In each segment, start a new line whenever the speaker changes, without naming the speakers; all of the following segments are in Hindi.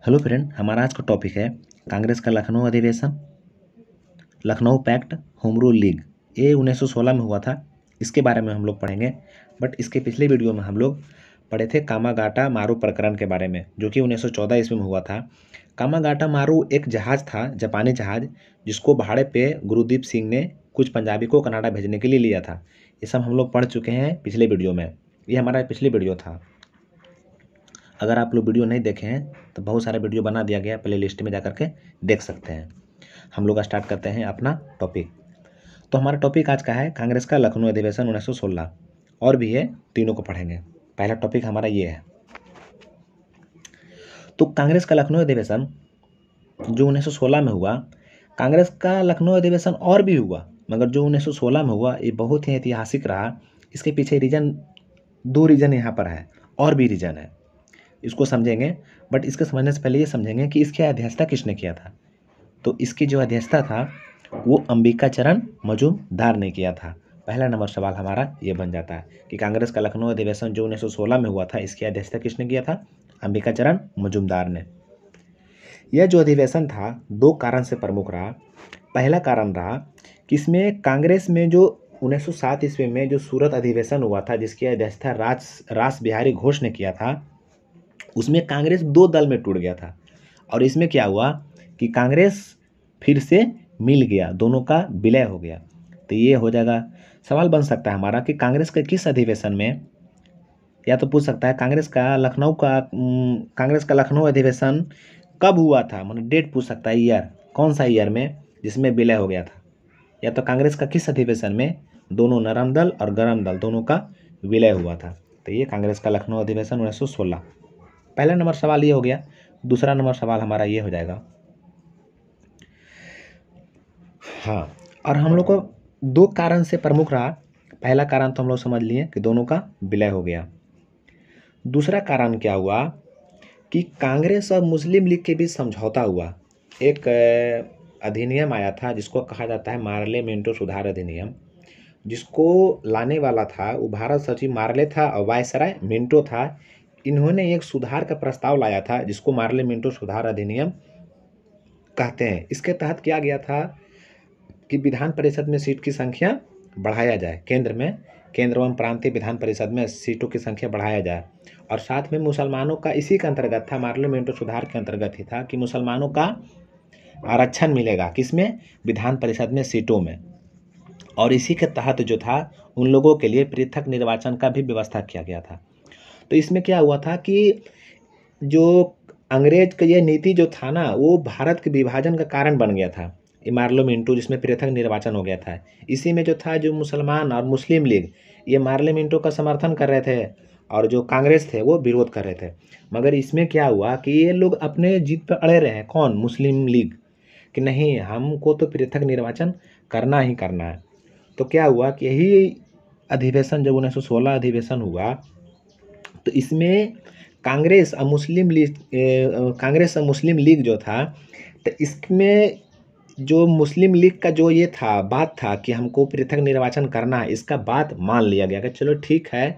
हेलो फ्रेंड, हमारा आज का टॉपिक है कांग्रेस का लखनऊ अधिवेशन, Lucknow pact, home rule league. ये 1916 में हुआ था। इसके बारे में हम लोग पढ़ेंगे। बट इसके पिछले वीडियो में हम लोग पढ़े थे कामागाटा मारू प्रकरण के बारे में, जो कि 1914 ईस्वी में हुआ था। कामागाटा मारू एक जहाज़ था, जापानी जहाज़, जिसको भाड़े पे गुरुदीप सिंह ने कुछ पंजाबी को कनाडा भेजने के लिए लिया था। ये सब हम लोग पढ़ चुके हैं पिछले वीडियो में। ये हमारा पिछले वीडियो था। अगर आप लोग वीडियो नहीं देखे हैं तो बहुत सारा वीडियो बना दिया गया, प्ले लिस्ट में जा करके देख सकते हैं। हम लोग स्टार्ट करते हैं अपना टॉपिक। तो हमारा टॉपिक आज का है कांग्रेस का लखनऊ अधिवेशन 1916। और भी है, तीनों को पढ़ेंगे। पहला टॉपिक हमारा ये है। तो कांग्रेस का लखनऊ अधिवेशन जो 1916 में हुआ, कांग्रेस का लखनऊ अधिवेशन और भी हुआ, मगर जो 1916 में हुआ ये बहुत ही ऐतिहासिक रहा। इसके पीछे रीजन, दो रीजन यहाँ पर है, और भी रीजन है, इसको समझेंगे। बट इसके समझने से पहले ये समझेंगे कि इसकी अध्यक्षता किसने किया था। तो इसकी जो अध्यक्षता था वो अंबिका चरण मजूमदार ने किया था। पहला नंबर सवाल हमारा ये बन जाता है कि कांग्रेस का लखनऊ अधिवेशन जो 1916 में हुआ था, इसकी अध्यक्षता किसने किया था? अंबिका चरण मजूमदार ने। यह जो अधिवेशन था दो कारण से प्रमुख रहा। पहला कारण रहा कि इसमें कांग्रेस में जो 1907 ईस्वी में जो सूरत अधिवेशन हुआ था, जिसकी अध्यक्षता रास बिहारी घोष ने किया था, उसमें कांग्रेस दो दल में टूट गया था। और इसमें क्या हुआ कि कांग्रेस फिर से मिल गया, दोनों का विलय हो गया। तो ये हो जाएगा। सवाल बन सकता है हमारा कि कांग्रेस के किस अधिवेशन में, या तो पूछ सकता है कांग्रेस का लखनऊ अधिवेशन कब हुआ था, मतलब डेट पूछ सकता है, ईयर कौन सा ईयर में जिसमें विलय हो गया था। या तो कांग्रेस का किस अधिवेशन में दोनों नरम दल और गरम दल दोनों का विलय हुआ था। तो ये कांग्रेस का लखनऊ अधिवेशन 1916। पहला नंबर सवाल ये हो गया। दूसरा नंबर सवाल हमारा ये हो जाएगा। हाँ, और हम लोग को दो कारण से प्रमुख रहा। पहला कारण तो हम लोग समझ लिए कि दोनों का विलय हो गया। दूसरा कारण क्या हुआ कि कांग्रेस और मुस्लिम लीग के बीच समझौता हुआ। एक अधिनियम आया था जिसको कहा जाता है मार्ले मिंटो सुधार अधिनियम। जिसको लाने वाला था वो भारत सचिव मार्ले था और वायसराय मिंटो था। इन्होंने एक सुधार का प्रस्ताव लाया था जिसको मार्ले मिंटो सुधार अधिनियम कहते हैं। इसके तहत किया गया था कि विधान परिषद में सीट की संख्या बढ़ाया जाए, केंद्र एवं प्रांतीय विधान परिषद में सीटों की संख्या बढ़ाया जाए। और साथ में मुसलमानों का इसी के अंतर्गत था, मार्ले मिंटो सुधार के अंतर्गत ही था कि मुसलमानों का आरक्षण मिलेगा, किसमें? विधान परिषद में सीटों में। और इसी के तहत जो था उन लोगों के लिए पृथक निर्वाचन का भी व्यवस्था किया गया था। तो इसमें क्या हुआ था कि जो अंग्रेज का ये नीति जो था ना, वो भारत के विभाजन का कारण बन गया था। ये मार्लो मिंटो जिसमें पृथक निर्वाचन हो गया था, इसी में जो था जो मुसलमान और मुस्लिम लीग ये मार्ले मिंटो का समर्थन कर रहे थे और जो कांग्रेस थे वो विरोध कर रहे थे। मगर इसमें क्या हुआ कि ये लोग अपने जीत पर अड़े रहे। कौन? मुस्लिम लीग, कि नहीं हमको तो पृथक निर्वाचन करना ही करना है। तो क्या हुआ कि यही अधिवेशन जब 1916 अधिवेशन हुआ तो इसमें कांग्रेस और मुस्लिम लीग जो था, तो इसमें जो मुस्लिम लीग का जो ये था बात था कि हमको पृथक निर्वाचन करना है, इसका बात मान लिया गया कि चलो ठीक है,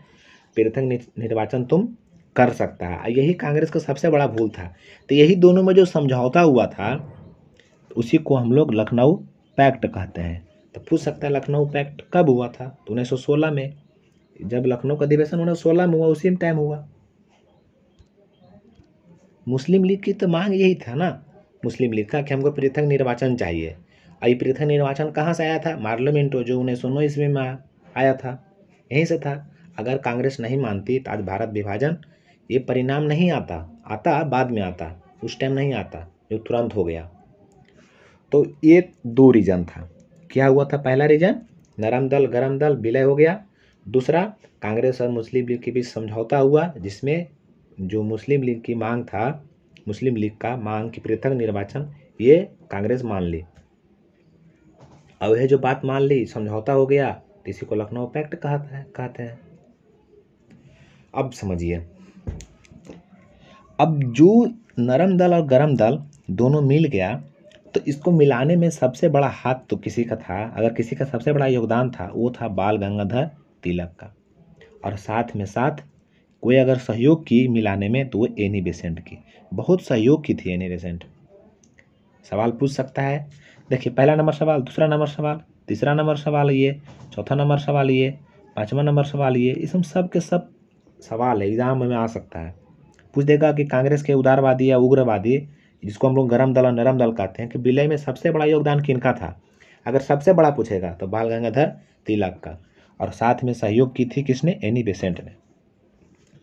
पृथक निर्वाचन तुम कर सकता है। यही कांग्रेस का सबसे बड़ा भूल था। तो यही दोनों में जो समझौता हुआ था उसी को हम लोग लखनऊ पैक्ट कहते हैं। तो पूछ सकता है लखनऊ पैक्ट कब हुआ था? तो 1916 में। जब लखनऊ का अधिवेशन 1916 में हुआ उसी टाइम हुआ। मुस्लिम लीग की तो मांग यही था ना, मुस्लिम लीग का, कि हमको पृथक निर्वाचन चाहिए। और ये पृथक निर्वाचन कहाँ से आया था? मार्लो मिंटो जो 1909 ईस्वी में आया था, यहीं से था। अगर कांग्रेस नहीं मानती तो आज भारत विभाजन ये परिणाम नहीं आता बाद में आता, उस टाइम नहीं आता, जो तुरंत हो गया। तो ये दो रीजन था। क्या हुआ था? पहला रीजन नरम दल गरम दल विलय हो गया। दूसरा कांग्रेस और मुस्लिम लीग के बीच समझौता हुआ जिसमें जो मुस्लिम लीग की मांग था, मुस्लिम लीग का मांग की पृथक निर्वाचन, ये कांग्रेस मान ली। अब यह जो बात मान ली, समझौता हो गया, तो इसी को लखनऊ पैक्ट कहते हैं। अब समझिए, अब जो नरम दल और गरम दल दोनों मिल गया तो इसको मिलाने में सबसे बड़ा हाथ तो किसी का था। अगर किसी का सबसे बड़ा योगदान था वो था बाल गंगाधर तिलक का। और साथ में साथ कोई अगर सहयोग की मिलाने में तो वो एनी बेसेंट की, बहुत सहयोग की थी एनी बेसेंट। सवाल पूछ सकता है। देखिए पहला नंबर सवाल, दूसरा नंबर सवाल, तीसरा नंबर सवाल ये, चौथा नंबर सवाल ये, पाँचवा नंबर सवाल ये, इसमें सब के सब सवाल है, एग्जाम में आ सकता है। पूछ देगा कि कांग्रेस के उदारवादी या उग्रवादी, जिसको हम लोग गरम दल और नरम दल कहते हैं, कि विलय में सबसे बड़ा योगदान किनका था। अगर सबसे बड़ा पूछेगा तो बाल गंगाधर तिलक का, और साथ में सहयोग की थी किसने, एनी बेसेंट ने।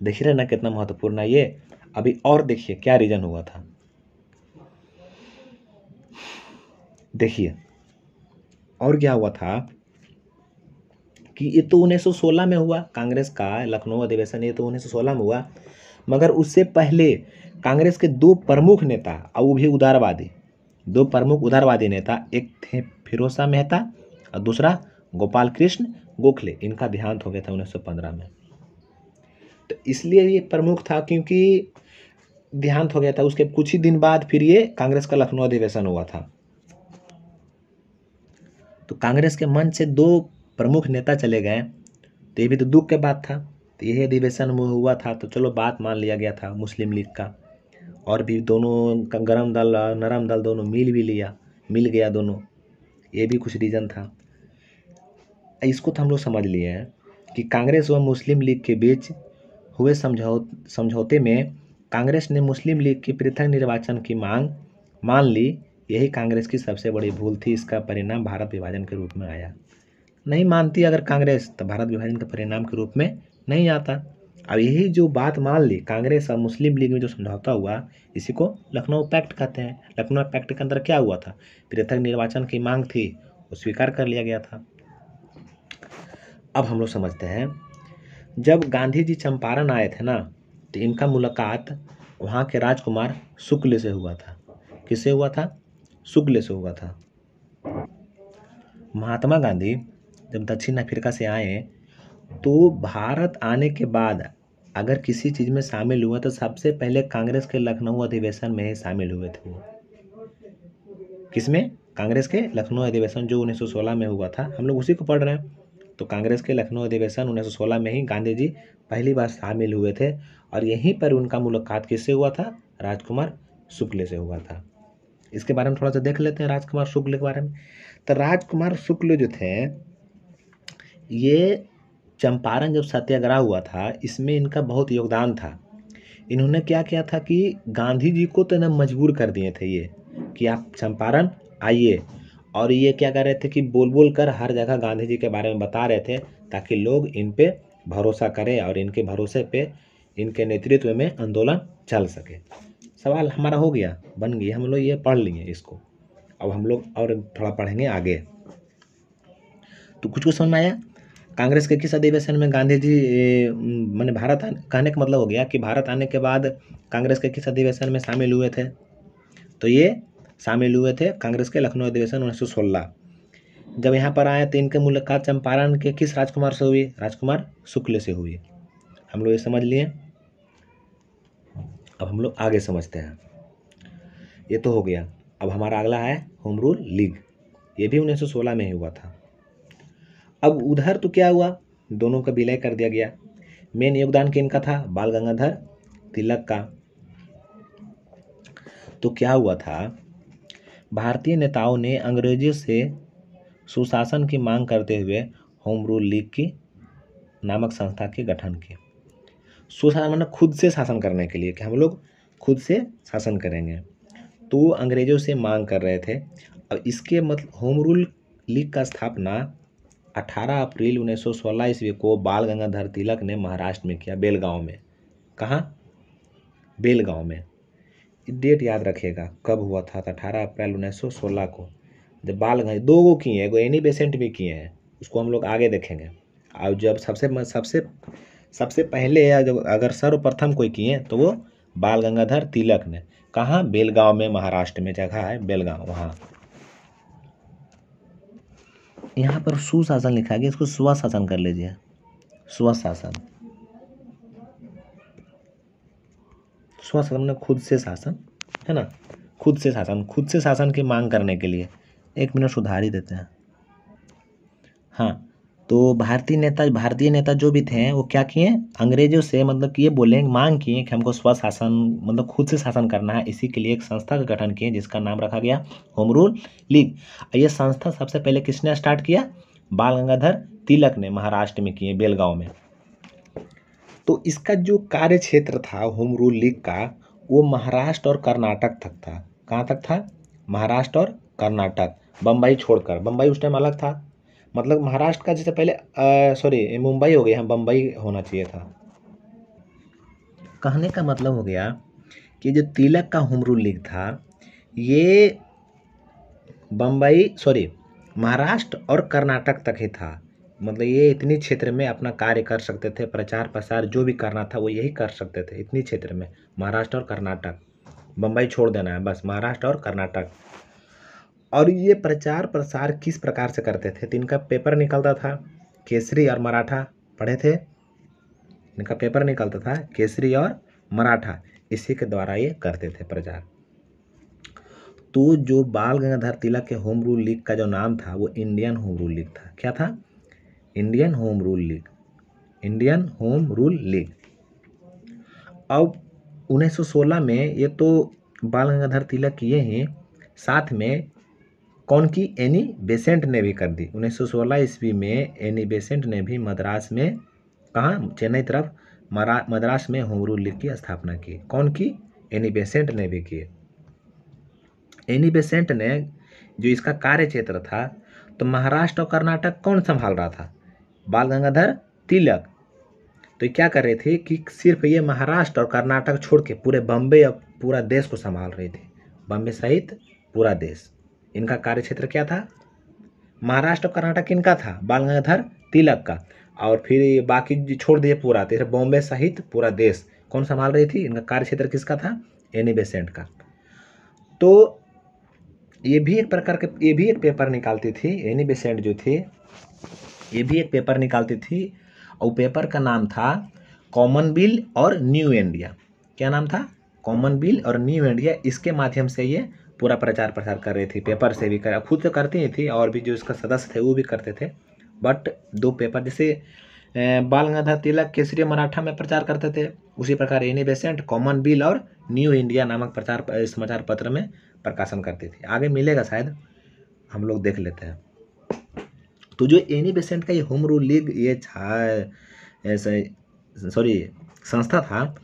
देख रहे ना कितना महत्वपूर्ण है ये। अभी और देखिए क्या रीजन हुआ था। देखिए और क्या हुआ था कि ये तो 1916 में हुआ, कांग्रेस का लखनऊ अधिवेशन ये तो 1916 में हुआ, मगर उससे पहले कांग्रेस के दो प्रमुख नेता, और वो भी उदारवादी, दो प्रमुख उदारवादी नेता, एक थे फिरोज शाह मेहता और दूसरा गोपाल कृष्ण गोखले, इनका देहांत हो गया था 1915 में। तो इसलिए ये प्रमुख था क्योंकि देहांत हो गया था, उसके कुछ ही दिन बाद फिर ये कांग्रेस का लखनऊ अधिवेशन हुआ था। तो कांग्रेस के मंच से दो प्रमुख नेता चले गए, तो ये भी तो दुख के बात था। तो यही अधिवेशन में हुआ था, तो चलो बात मान लिया गया था मुस्लिम लीग का, और भी दोनों गरम दल और नरम दल दोनों मिल गया दोनों, ये भी कुछ रीज़न था। इसको तो हम लोग समझ लिए हैं कि कांग्रेस व मुस्लिम लीग के बीच हुए समझौते में कांग्रेस ने मुस्लिम लीग की पृथक निर्वाचन की मांग मान ली। यही कांग्रेस की सबसे बड़ी भूल थी, इसका परिणाम भारत विभाजन के रूप में आया। नहीं मानती अगर कांग्रेस, तो भारत विभाजन के परिणाम के रूप में नहीं आता। अब यही जो बात मान ली कांग्रेस और मुस्लिम लीग में जो समझौता हुआ, इसी को लखनऊ पैक्ट कहते हैं। लखनऊ पैक्ट के अंदर क्या हुआ था, पृथक निर्वाचन की मांग थी, वो स्वीकार कर लिया गया था। अब हम लोग समझते हैं, जब गांधी जी चंपारण आए थे ना, तो इनका मुलाकात वहाँ के राजकुमार शुक्ल से हुआ था। किससे हुआ था, शुक्ल से हुआ था। महात्मा गांधी जब दक्षिण अफ्रीका से आए, तो भारत आने के बाद अगर किसी चीज़ में शामिल हुआ तो सबसे पहले कांग्रेस के लखनऊ अधिवेशन में ही शामिल हुए थे वो। किसमें, कांग्रेस के लखनऊ अधिवेशन जो 1916 में हुआ था, हम लोग उसी को पढ़ रहे हैं। तो कांग्रेस के लखनऊ अधिवेशन 1916 में ही गांधी जी पहली बार शामिल हुए थे, और यहीं पर उनका मुलाकात किससे हुआ था, राजकुमार शुक्ल से हुआ था। इसके बारे में थोड़ा सा देख लेते हैं राजकुमार शुक्ल के बारे में। तो राजकुमार शुक्ल जो थे, ये चंपारण जब सत्याग्रह हुआ था, इसमें इनका बहुत योगदान था। इन्होंने क्या किया था कि गांधी जी को तो एकदम मजबूर कर दिए थे ये, कि आप चंपारण आइए। और ये क्या कर रहे थे कि बोल बोल कर हर जगह गांधी जी के बारे में बता रहे थे, ताकि लोग इन पे भरोसा करें और इनके भरोसे पे इनके नेतृत्व में आंदोलन चल सके। सवाल हमारा हो गया, बन गया, हम लोग ये पढ़ लिए इसको। अब हम लोग और थोड़ा पढ़ेंगे आगे। तो कुछ समझ में आया। कांग्रेस के किस अधिवेशन में गांधी जी मैंने भारत कहने का मतलब हो गया कि भारत आने के बाद कांग्रेस के किस अधिवेशन में शामिल हुए थे, तो ये शामिल हुए थे कांग्रेस के लखनऊ अधिवेशन 1916। जब यहाँ पर आए तो इनके मुलाकात चंपारण के किस राजकुमार से हुई, राजकुमार शुक्ल से हुई। हम लोग ये समझ लिए। अब हम लोग आगे समझते हैं। ये तो हो गया। अब हमारा अगला है होम रूल लीग, ये भी 1916 में ही हुआ था। अब उधर तो क्या हुआ, दोनों का विलय कर दिया गया। मेन योगदान किनका था, बाल गंगाधर तिलक का। तो क्या हुआ था, भारतीय नेताओं ने अंग्रेजों से सुशासन की मांग करते हुए होम रूल लीग की नामक संस्था के गठन की। सुशासन मतलब खुद से शासन करने के लिए, कि हम लोग खुद से शासन करेंगे, तो वो अंग्रेजों से मांग कर रहे थे। अब इसके मतलब होम रूल लीग का स्थापना 18 अप्रैल 1916 ईस्वी को बाल गंगाधर तिलक ने महाराष्ट्र में किया, बेलगांव में। कहाँ, बेलगांव में। डेट याद रखिएगा कब हुआ था, 18 अप्रैल 1916 को, जब बाल गंगाधर दो को किए हैं, एनी बेसेंट भी किए हैं, उसको हम लोग आगे देखेंगे। और जब सबसे पहले या जब अगर सर्वप्रथम कोई किए तो वो बाल गंगाधर तिलक ने। कहाँ, बेलगांव में, महाराष्ट्र में जगह है बेलगांव, वहाँ। यहाँ पर सुशासन लिखा गया, इसको स्वशासन कर लीजिए, स्वशासन। स्वशासन मतलब खुद से शासन, है ना, खुद से शासन की मांग करने के लिए। एक मिनट सुधार ही देते हैं। हाँ, तो भारतीय नेता जो भी थे वो क्या किए, अंग्रेजों से मतलब कि ये बोले, मांग किए कि हमको स्वशासन मतलब खुद से शासन करना है। इसी के लिए एक संस्था का गठन किए जिसका नाम रखा गया होम रूल लीग। ये संस्था सबसे पहले किसने स्टार्ट किया, बाल गंगाधर तिलक ने महाराष्ट्र में किए, बेलगांव में। तो इसका जो कार्य क्षेत्र था होम रूल लीग का, वो महाराष्ट्र और कर्नाटक तक था। कहाँ तक था, महाराष्ट्र और कर्नाटक, बम्बई छोड़कर। बम्बई उस टाइम अलग था, मतलब महाराष्ट्र का जैसे पहले सॉरी मुंबई हो गया, बम्बई होना चाहिए था। कहने का मतलब हो गया कि जो तिलक का होम रूल लीग था ये महाराष्ट्र और कर्नाटक तक ही था। मतलब ये इतनी क्षेत्र में अपना कार्य कर सकते थे, प्रचार प्रसार जो भी करना था वो यही कर सकते थे इतनी क्षेत्र में, महाराष्ट्र और कर्नाटक। बम्बई छोड़ देना है बस, महाराष्ट्र और कर्नाटक। और ये प्रचार प्रसार किस प्रकार से करते थे, तो इनका पेपर निकलता था केसरी और मराठा, पढ़े थे, इनका पेपर निकलता था केसरी और मराठा, इसी के द्वारा ये करते थे प्रचार। तो जो बाल गंगाधर तिलक के होम रूल लीग का जो नाम था वो इंडियन होम रूल लीग था। क्या था, Indian home rule league, Indian home rule league. अब 1916 में ये तो बाल गंगाधर तिलक किए ही, साथ में कौन की, एनी बेसेंट ने भी कर दी। 1916 ईस्वी में एनी बेसेंट ने भी मद्रास में, कहाँ, चेन्नई तरफ, मद्रास में होम रूल लीग की स्थापना की। कौन की, एनी बेसेंट ने भी की। एनी बेसेंट ने, जो इसका कार्य क्षेत्र था, तो महाराष्ट्र और कर्नाटक कौन संभाल रहा था, बाल गंगाधर तिलक। तो क्या कर रहे थे कि सिर्फ ये महाराष्ट्र और कर्नाटक छोड़ के पूरे बम्बे और पूरा देश को संभाल रहे थे, बम्बे सहित पूरा देश। इनका कार्य क्षेत्र क्या था, महाराष्ट्र और कर्नाटक इनका था, बाल गंगाधर तिलक का, और फिर बाकी छोड़ दिए पूरा, तो बॉम्बे सहित पूरा देश कौन संभाल रही थी, इनका कार्य क्षेत्र किसका था, एनी बेसेंट का। तो ये भी एक प्रकार के, ये भी एक पेपर निकालती थी, एनी बेसेंट जो थी ये भी एक पेपर निकालती थी, और पेपर का नाम था कॉमन बिल और न्यू इंडिया। क्या नाम था, कॉमन बिल और न्यू इंडिया। इसके माध्यम से ये पूरा प्रचार प्रसार कर रही थी, पेपर से भी कर, खुद तो करती ही थी, और भी जो इसका सदस्य थे वो भी करते थे। बट दो पेपर, जैसे बाल गंगाधर तिलक केसरी मराठा में प्रचार करते थे, उसी प्रकार एनी बेसेंट कॉमन बिल और न्यू इंडिया नामक प्रचार समाचार पत्र में प्रकाशन करती थी। आगे मिलेगा शायद, हम लोग देख लेते हैं। तो जो एनी बेसेंट का ये होम रूल लीग ये था, संस्था था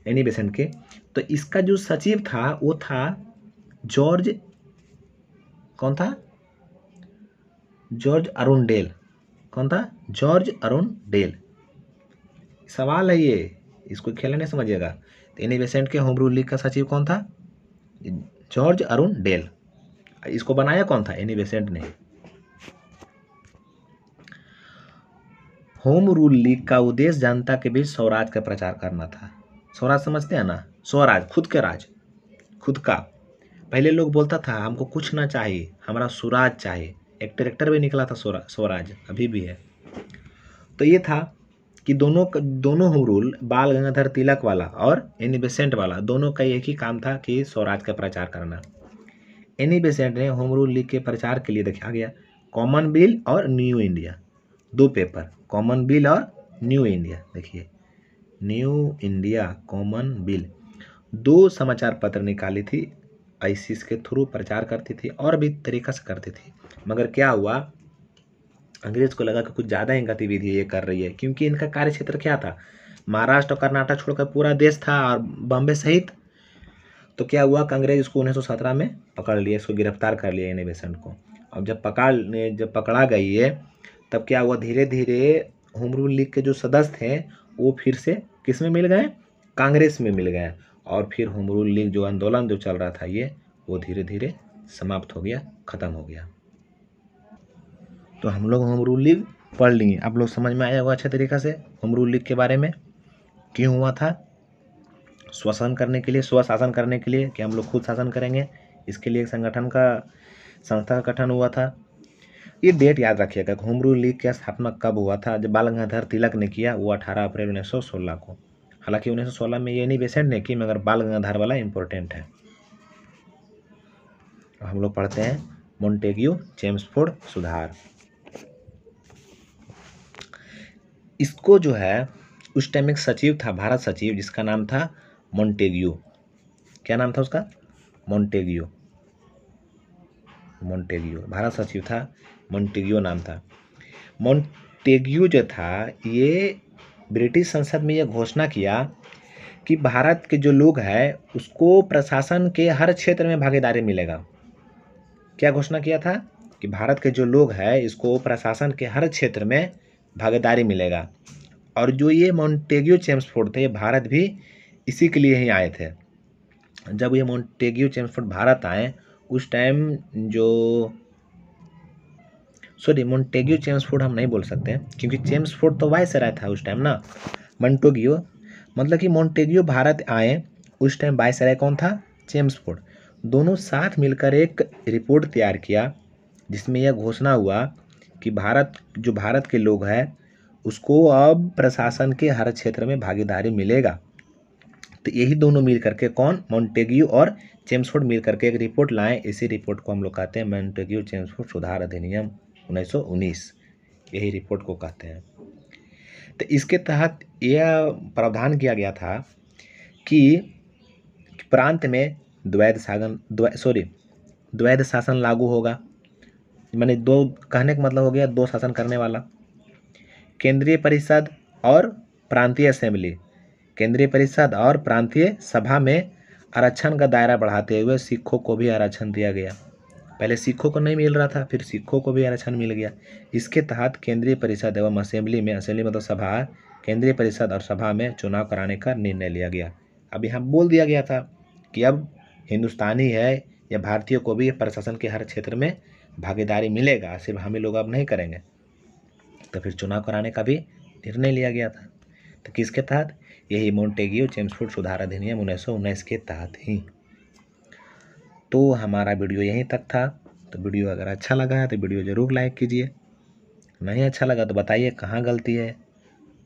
एनी बेसेंट के, तो इसका जो सचिव था वो था जॉर्ज, कौन था, जॉर्ज अरुणडेल। कौन था, जॉर्ज अरुणडेल। सवाल है ये, इसको खेलने नहीं समझिएगा। तो एनी बेसेंट के होम रूल लीग का सचिव कौन था, जॉर्ज अरुणडेल। इसको बनाया कौन था, एनी बेसेंट ने। होम रूल लीग का उद्देश्य जनता के बीच स्वराज का प्रचार करना था। स्वराज समझते हैं ना, स्वराज, खुद के राज, खुद का। पहले लोग बोलता था हमको कुछ ना चाहिए, हमारा स्वराज चाहिए। एक ट्रैक्टर भी निकला था स्वराज, अभी भी है। तो ये था कि दोनों होम रूल, बाल गंगाधर तिलक वाला और एनी बेसेंट वाला, दोनों का एक ही काम था कि स्वराज का प्रचार करना। एनी बेसेंट ने होम रूल लीग के प्रचार के लिए देखा गया कॉमन बिल और न्यू इंडिया, दो पेपर, कॉमन बिल और न्यू इंडिया। देखिए, न्यू इंडिया, कॉमन बिल, दो समाचार पत्र निकाली थी, आईसीस के थ्रू प्रचार करती थी, और भी तरीका से करती थी। मगर क्या हुआ, अंग्रेज को लगा कि कुछ ज़्यादा ही गतिविधि ये कर रही है, क्योंकि इनका कार्य क्षेत्र क्या था, महाराष्ट्र और कर्नाटक छोड़कर पूरा देश था, और बॉम्बे सहित। तो क्या हुआ कि अंग्रेज इसको 1917 में पकड़ लिए, इसको गिरफ्तार कर लिया एनी बेसेंट को। अब जब पकड़ा गई है, तब क्या हुआ, धीरे धीरे होम रूल लीग के जो सदस्य थे वो फिर से किस में मिल गए, कांग्रेस में मिल गए, और फिर होम रूल लीग जो आंदोलन जो चल रहा था ये, वो धीरे धीरे समाप्त हो गया, ख़त्म हो गया। तो हम लोग होम रूल लीग पढ़ लिए, आप लोग समझ में आया होगा अच्छे तरीक़े से होम रूल लीग के बारे में, क्यों हुआ था, स्वशासन करने के लिए, स्वशासन करने के लिए कि हम लोग खुद शासन करेंगे, इसके लिए एक संस्था का गठन हुआ था। ये डेट याद रखिएगा, होम रूल लीग की स्थापना कब हुआ था, जब बाल गंगाधर तिलक ने किया, वो 18 अप्रैल 1916 को। हालांकि 1916 में ये एनी बेसेंट ने की, मगर बाल गंगाधर वाला इम्पोर्टेंट है। हम लोग पढ़ते हैं मॉन्टेग्यू चेम्सफोर्ड सुधार। इसको जो है उस टाइम एक सचिव था, भारत सचिव, जिसका नाम था मोंटेग्यू। क्या नाम था उसका? मोंटेग्यू। मोंटेग्यू भारत सचिव था, मोंटेग्यू नाम था। मोंटेग्यू जो था, ये ब्रिटिश संसद में यह घोषणा किया कि भारत के जो लोग हैं उसको प्रशासन के हर क्षेत्र में भागीदारी मिलेगा। क्या घोषणा किया था? कि भारत के जो लोग हैं इसको प्रशासन के हर क्षेत्र में भागीदारी मिलेगा। और जो ये मोंटेग्यू चेम्सफोर्ड थे, ये भारत भी इसी के लिए ही आए थे। जब ये मोंटेग्यू चेम्सफोर्ड भारत आए उस टाइम मोंटेग्यू चेम्सफोर्ड हम नहीं बोल सकते क्योंकि चेम्सफोर्ड तो वायसराय था उस टाइम ना। मोंटेग्यू मतलब कि मोंटेग्यू भारत आए उस टाइम वायसराय कौन था? चेम्सफोर्ड। दोनों साथ मिलकर एक रिपोर्ट तैयार किया जिसमें यह घोषणा हुआ कि भारत के लोग हैं उसको अब प्रशासन के हर क्षेत्र में भागीदारी मिलेगा। तो यही दोनों मिल करके, कौन? मोंटेग्यू और चेम्सफोर्ड मिल करके एक रिपोर्ट लाए। इसी रिपोर्ट को हम लोग कहते हैं मोंटेग्यू चेम्सफोर्ड सुधार अधिनियम 1919। यही रिपोर्ट को कहते हैं। तो इसके तहत यह प्रावधान किया गया था कि प्रांत में द्वैध शासन लागू होगा। माने दो, कहने का मतलब हो गया दो शासन करने वाला। केंद्रीय परिषद और प्रांतीय असेंबली, केंद्रीय परिषद और प्रांतीय सभा में आरक्षण का दायरा बढ़ाते हुए सिखों को भी आरक्षण दिया गया। पहले सिखों को नहीं मिल रहा था, फिर सिखों को भी आरक्षण मिल गया। इसके तहत केंद्रीय परिषद एवं असेंबली मतलब सभा, केंद्रीय परिषद और सभा में चुनाव कराने का निर्णय लिया गया। अब यहाँ बोल दिया गया था कि अब हिंदुस्तानी है या भारतीयों को भी प्रशासन के हर क्षेत्र में भागीदारी मिलेगा, सिर्फ हम ही लोग अब नहीं करेंगे। तो फिर चुनाव कराने का भी निर्णय लिया गया था। तो किसके तहत? यही मोंटेग्यू चेम्सफोर्ड सुधार अधिनियम 1919 के तहत ही। तो हमारा वीडियो यहीं तक था। तो वीडियो अगर अच्छा लगा है तो वीडियो ज़रूर लाइक कीजिए, नहीं अच्छा लगा तो बताइए कहाँ गलती है,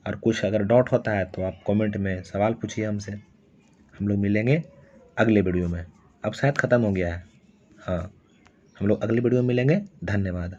और कुछ अगर डाउट होता है तो आप कमेंट में सवाल पूछिए हमसे। हम लोग मिलेंगे अगले वीडियो में। अब शायद ख़त्म हो गया है। हाँ, हम लोग अगले वीडियो में मिलेंगे। धन्यवाद।